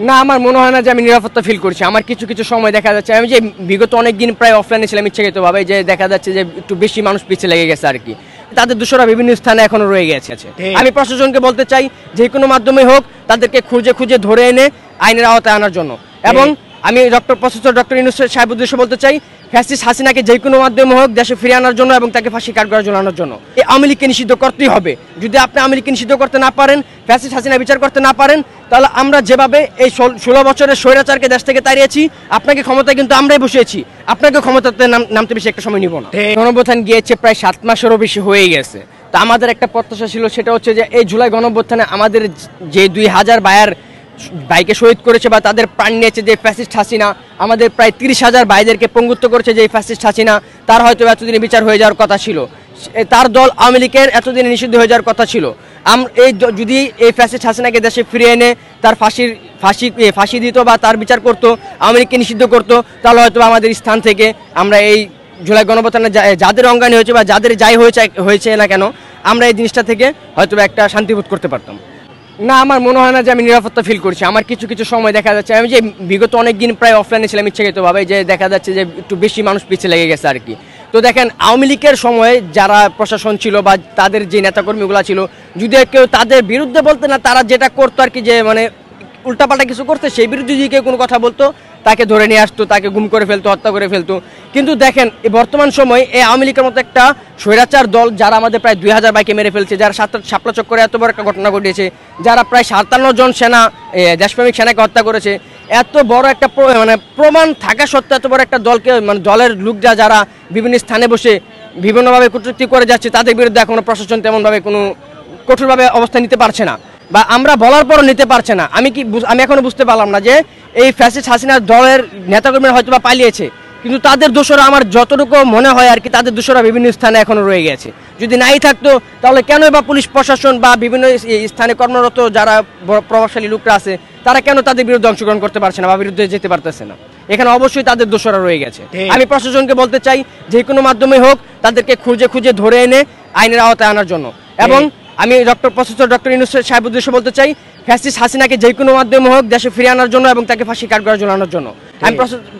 না, আমার মনে হয় না যে আমি নিরাপত্তা ফিল করছি। আমার কিছু কিছু সময় দেখা যাচ্ছে, আমি যে বিগত অনেক দিন প্রায় অফলাইনে ছিলাম ইচ্ছাকৃতভাবে, যে দেখা যাচ্ছে যে একটু বেশি মানুষ পিছিয়ে লেগে গেছে আর কি। তাদের দোষরা বিভিন্ন স্থানে এখনো রয়ে গেছে। আমি প্রশাসনকে বলতে চাই, যে কোনো মাধ্যমে হোক তাদেরকে খুঁজে খুঁজে ধরে এনে আইনের আওতায় আনার জন্য। এবং আমি প্রফেসর ডক্টর ইউনূস সাহেব উদ্দেশ্যে বলতে চাই, ফ্যাসিস্ট হাসিনাকে যে কোনো মাধ্যমে হোক দেশে ফিরে আনার জন্য এবং তাকে ফাঁসি কাঠগড়ায় ঝোলানোর জন্য। এই আওয়ামী লীগকে নিষিদ্ধ করতেই হবে। যদি আপনি আওয়ামী লীগকে নিষিদ্ধ করতে না পারেন, ফ্যাসিস্ট হাসিনা বিচার করতে না পারেন, তাহলে আমরা যেভাবে এই 16 বছরের স্বৈরাচারকে দেশ থেকে তাড়িয়েছি, আপনাকে ক্ষমতায় কিন্তু আমরাই বসিয়েছি, আপনাকে ক্ষমতাতে নামতে বেশি একটা সময় নিব না। গণঅভ্যুত্থান গিয়েছে প্রায় 7 মাসেরও বেশি হয়ে গেছে। তো আমাদের একটা প্রত্যাশা ছিল, সেটা হচ্ছে যে এই জুলাই গণঅভ্যুত্থানে আমাদের যে 2000 ভাইকে শহীদ করেছে বা তাদের প্রাণ নিয়েছে যে ফ্যাসিস্ট হাসিনা, আমাদের প্রায় 30,000 ভাইদেরকে পঙ্গুত্ব করেছে যে ফ্যাসিস্ট হাসিনা, তার হয়তো এতদিনে বিচার হয়ে যাওয়ার কথা ছিল। তার দল আওয়ামী লীগের এতদিনে নিষিদ্ধ হয়ে যাওয়ার কথা ছিল। যদি এই ফ্যাসিস্ট হাসিনাকে দেশে ফিরিয়ে এনে তার ফাঁসি দিত বা তার বিচার করতো, আওয়ামী লীগকে নিষিদ্ধ করতো, তাহলে হয়তো আমাদের স্থান থেকে আমরা এই জুলাই গণঅভ্যুত্থানে যাদের অঙ্গানী হয়েছে বা যাদের যাই হয়েছে না কেন, আমরা এই জিনিসটা থেকে হয়তো একটা শান্তিবোধ করতে পারতাম। না, আমার মনে হয় না যে আমি নিরাপত্তা ফিল করছি। আমার কিছু কিছু সময় দেখা যাচ্ছে, আমি যে বিগত অনেক দিন প্রায় অফলাইনে ছিলাম ইচ্ছাকৃতভাবে, যে দেখা যাচ্ছে যে একটু বেশি মানুষ পিছিয়ে লেগে গেছে আর কি। তো দেখেন, আওয়ামী লীগের সময়ে যারা প্রশাসন ছিল বা তাদের যে নেতাকর্মীগুলো ছিল, যদি কেউ তাদের বিরুদ্ধে বলতে না, তারা যেটা করতো আর কি, যে মানে উল্টাপাল্টা কিছু করতে, সেই বিরুদ্ধে যদি কেউ কোনো কথা বলতো, তাকে ধরে নিয়ে আসতো, তাকে গুম করে ফেলতো, হত্যা করে ফেলতো। কিন্তু দেখেন, এই বর্তমান সময় এই আওয়ামী লীগের মতো একটা স্বৈরাচার দল, যারা আমাদের প্রায় 2000 ভাইকে মেরে ফেলছে, যারা শাপলা চক্করে এত বড় একটা ঘটনা ঘটিয়েছে, যারা প্রায় 57 জন দেশপ্রেমিক সেনাকে হত্যা করেছে, এত বড় একটা প্রমাণ থাকা সত্ত্বেও এত বড় একটা দলকে, মানে দলের লোকরা যারা বিভিন্ন স্থানে বসে বিভিন্নভাবে কটূক্তি করে যাচ্ছে, তাদের বিরুদ্ধে এখনো প্রশাসন তেমনভাবে কোনো কঠোরভাবে অবস্থান নিতে পারছে না, বা আমরা বলার পরও নিতে পারছে না। আমি এখনো বুঝতে পারলাম না যে এই ফ্যাসিস্ট হাসিনার দলের নেতাকর্মীরা হয়তো বা পালিয়েছে, কিন্তু তাদের দোষরা আমার যতটুকু মনে হয় আর কি, তাদের দোষরা বিভিন্ন স্থানে এখনো রয়ে গেছে। যদি নাই থাকতো, তাহলে কেন বা পুলিশ প্রশাসন বা বিভিন্ন স্থানে কর্মরত যারা প্রভাবশালী লোকরা আছে, তারা কেন তাদের বিরুদ্ধে অংশগ্রহণ করতে পারছে না বা বিরুদ্ধে যেতে পারতেছে না? এখানে অবশ্যই তাদের দোষরা রয়ে গেছে। আমি প্রশাসনকে বলতে চাই, যে কোনো মাধ্যমে হোক তাদেরকে খুঁজে খুঁজে ধরে এনে আইনের আওতায় আনার জন্য। এবং আমি প্রফেসর ডক্টর ইউনূস সাহেব উদ্দেশ্যে বলতে চাই, ফ্যাসিস্ট হাসিনাকে যে কোনো মাধ্যমে হোক দেশে ফিরে আনার জন্য এবং তাকে ফাঁসি কাঠগড়ায় ঝোলানোর জন্য। আমি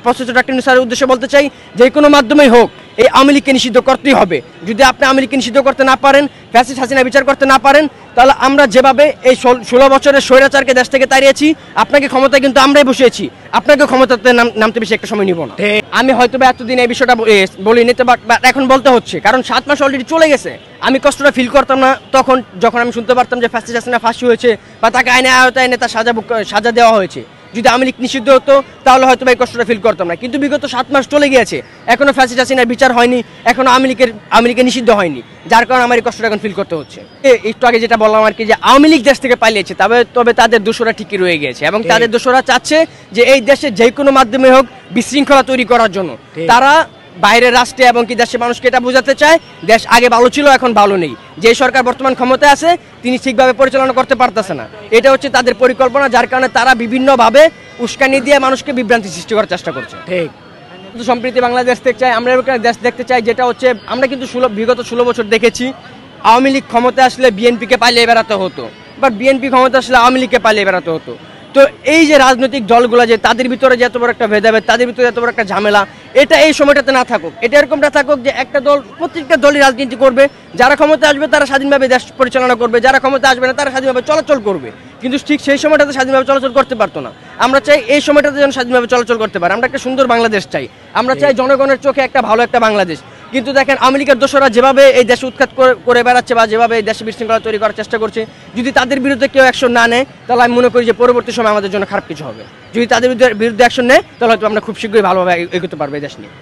প্রফেসর ডক্টর ইউনূস সাহেবের উদ্দেশ্যে বলতে চাই, যে কোনো মাধ্যমেই হোক এই আওয়ামী লীগকে নিষিদ্ধ করতেই হবে। যদি আপনি আওয়ামী লীগকে নিষিদ্ধ করতে না পারেন, ফ্যাসিস্ট হাসিনা বিচার করতে না পারেন, তাহলে আমরা যেভাবে এই 16 বছরের স্বৈরাচারকে দেশ থেকে তাড়িয়েছি, আপনাকে ক্ষমতায় কিন্তু আমরাই বসিয়েছি, আপনাকে ক্ষমতাতে নামতে বেশি একটা সময় নিব না। আমি হয়তো বা এতদিন এই বিষয়টা বলিনি, বাট এখন বলতে হচ্ছে, কারণ 7 মাস অলরেডি চলে গেছে। আমি কষ্টটা ফিল করতাম না তখন, যখন আমি শুনতে পারতাম যে ফ্যাসিস্ট হাসিনা ফাঁসি হয়েছে বা তাকে আইনের আওতায় এনে তার সাজা দেওয়া হয়েছে। যদি আওয়ামী লীগ নিষিদ্ধ হতো, তাহলে হয়তো এই কষ্টটা ফিল করতাম না। কিন্তু বিগত 7 মাস চলে গিয়েছে, এখনো ফ্যাসিস্ট হাসিনার বিচার হয়নি, এখনো আওয়ামী লীগের নিষিদ্ধ হয়নি, যার কারণে আমার এই কষ্টটা এখন ফিল করতে হচ্ছে। একটু আগে যেটা বললাম আর কি, যে আওয়ামী লীগ দেশ থেকে পালিয়েছে, তবে তাদের দোষরা ঠিকই রয়ে গেছে এবং তাদের দোষরা চাচ্ছে যে এই দেশে যে কোনো মাধ্যমে হোক বিশৃঙ্খলা তৈরি করার জন্য। তারা বাইরের রাষ্ট্রে এবং কি দেশের মানুষকে এটা বোঝাতে চায়, দেশ আগে ভালো ছিল, এখন ভালো নেই। যে সরকার বর্তমান ক্ষমতায় আছে, তিনি ঠিকভাবে পরিচালনা করতে পারতেছে না। এটা হচ্ছে তাদের পরিকল্পনা, যার কারণে তারা বিভিন্নভাবে উস্কানি দিয়ে মানুষকে বিভ্রান্তি সৃষ্টি করার চেষ্টা করছে। ঠিক, সম্প্রীতি বাংলাদেশ দেখতে চাই, আমরা এরকম দেশ দেখতে চাই যেটা হচ্ছে, আমরা কিন্তু বিগত 16 বছর দেখেছি, আওয়ামী লীগ ক্ষমতা আসলে বিএনপিকে পালিয়ে বেড়াতে হতো, বা বিএনপি ক্ষমতা আসলে আওয়ামী লীগকে পালিয়ে বেড়াতে হতো। তো এই যে রাজনৈতিক দলগুলো, যে তাদের ভিতরে যে এত বড় একটা ভেদাভেদ, তাদের ভিতরে এত বড় একটা ঝামেলা, এটা এই সময়টাতে না থাকুক। এটা এরকমটা থাকুক যে একটা দল, প্রত্যেকটা দলই রাজনীতি করবে, যারা ক্ষমতা আসবে তারা স্বাধীনভাবে দেশ পরিচালনা করবে, যারা ক্ষমতা আসবে না তারা স্বাধীনভাবে চলাচল করবে। কিন্তু ঠিক সেই সময়টাতে স্বাধীনভাবে চলাচল করতে পারতো না। আমরা চাই এই সময়টাতে যেন স্বাধীনভাবে চলাচল করতে পারে। আমরা একটা সুন্দর বাংলাদেশ চাই, আমরা চাই জনগণের চোখে একটা ভালো একটা বাংলাদেশ। কিন্তু দেখেন, আওয়ামী লীগের দোষরা যেভাবে এই দেশে উৎখাত করে বেড়াচ্ছে বা যেভাবে এই দেশে বিশৃঙ্খলা তৈরি করার চেষ্টা করছে, যদি তাদের বিরুদ্ধে কেউ অ্যাকশন না নেয়, তাহলে আমি মনে করি যে পরবর্তী সময় আমাদের জন্য খারাপ কিছু হবে। যদি তাদের বিরুদ্ধে অ্যাকশন নেয়, তাহলে হয়তো আমরা খুব শীঘ্রই ভালোভাবে এগোতে পারবো এই দেশ নিয়ে।